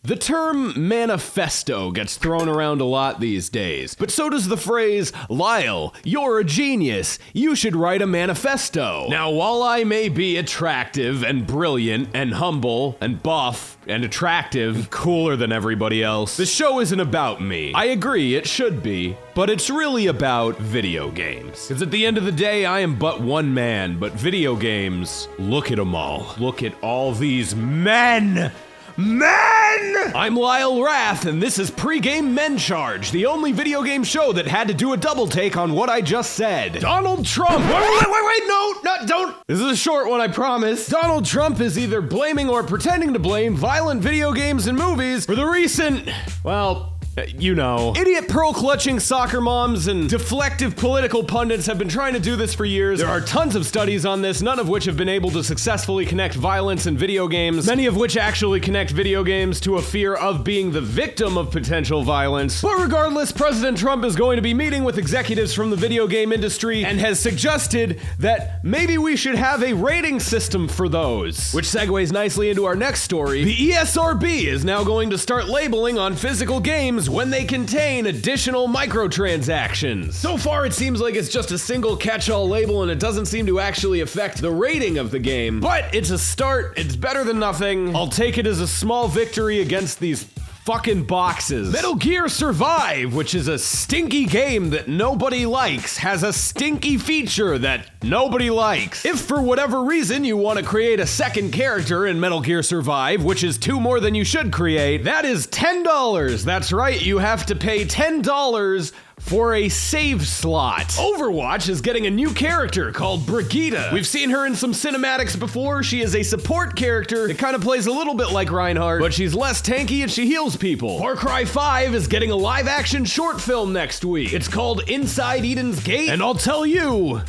The term manifesto gets thrown around a lot these days, but so does the phrase, Lyle, you're a genius, you should write a manifesto. Now, while I may be attractive and brilliant and humble and buff and attractive and cooler than everybody else, the show isn't about me. I agree, it should be, but it's really about video games. Because at the end of the day, I am but one man, but video games, look at them all. Look at all these men! I'm Lyle Rath, and this is Pregame Discharge, the only video game show that had to do a double take on what I just said. Donald Trump. Wait, no, don't. This is a short one, I promise. Donald Trump is either blaming or pretending to blame violent video games and movies for the recent, well, you know. Idiot pearl-clutching soccer moms and deflective political pundits have been trying to do this for years. There are tons of studies on this, none of which have been able to successfully connect violence and video games, many of which actually connect video games to a fear of being the victim of potential violence. But regardless, President Trump is going to be meeting with executives from the video game industry and has suggested that maybe we should have a rating system for those. Which segues nicely into our next story. The ESRB is now going to start labeling on physical games when they contain additional microtransactions. So far, it seems like it's just a single catch-all label and it doesn't seem to actually affect the rating of the game. But it's a start, it's better than nothing. I'll take it as a small victory against these fucking boxes. Metal Gear Survive, which is a stinky game that nobody likes, has a stinky feature that nobody likes. If for whatever reason you want to create a second character in Metal Gear Survive, which is 2 more than you should create, that is $10. That's right, you have to pay $10 for a save slot. Overwatch is getting a new character called Brigitte. We've seen her in some cinematics before. She is a support character that kind of plays a little bit like Reinhardt, but she's less tanky and she heals people. Far Cry 5 is getting a live-action short film next week. It's called Inside Eden's Gate, and I'll tell you,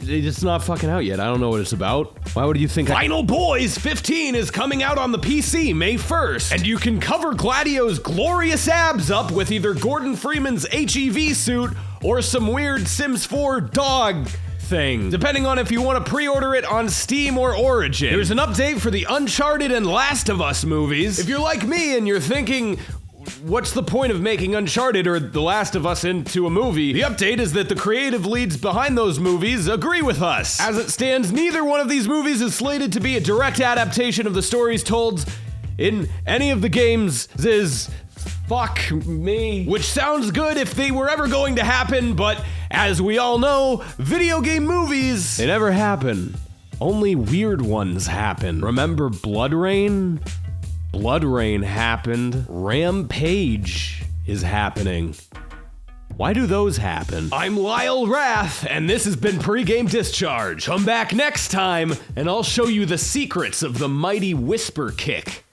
it's not fucking out yet. I don't know what it's about. Why would you think Final Boys 15 is coming out on the PC May 1st, and you can cover Gladio's glorious abs up with either Gordon Freeman's HEV suit or some weird Sims 4 dog thing, depending on if you want to pre-order it on Steam or Origin. There's an update for the Uncharted and Last of Us movies. If you're like me and you're thinking, what's the point of making Uncharted or The Last of Us into a movie? The update is that the creative leads behind those movies agree with us. As it stands, neither one of these movies is slated to be a direct adaptation of the stories told in any of the games. Fuck me. Which sounds good if they were ever going to happen, but as we all know, video game movies, they never happen. Only weird ones happen. Remember Blood Rain? Blood Rain happened. Rampage is happening. Why do those happen? I'm Lyle Rath, and this has been Pregame Discharge. Come back next time, and I'll show you the secrets of the mighty whisper kick.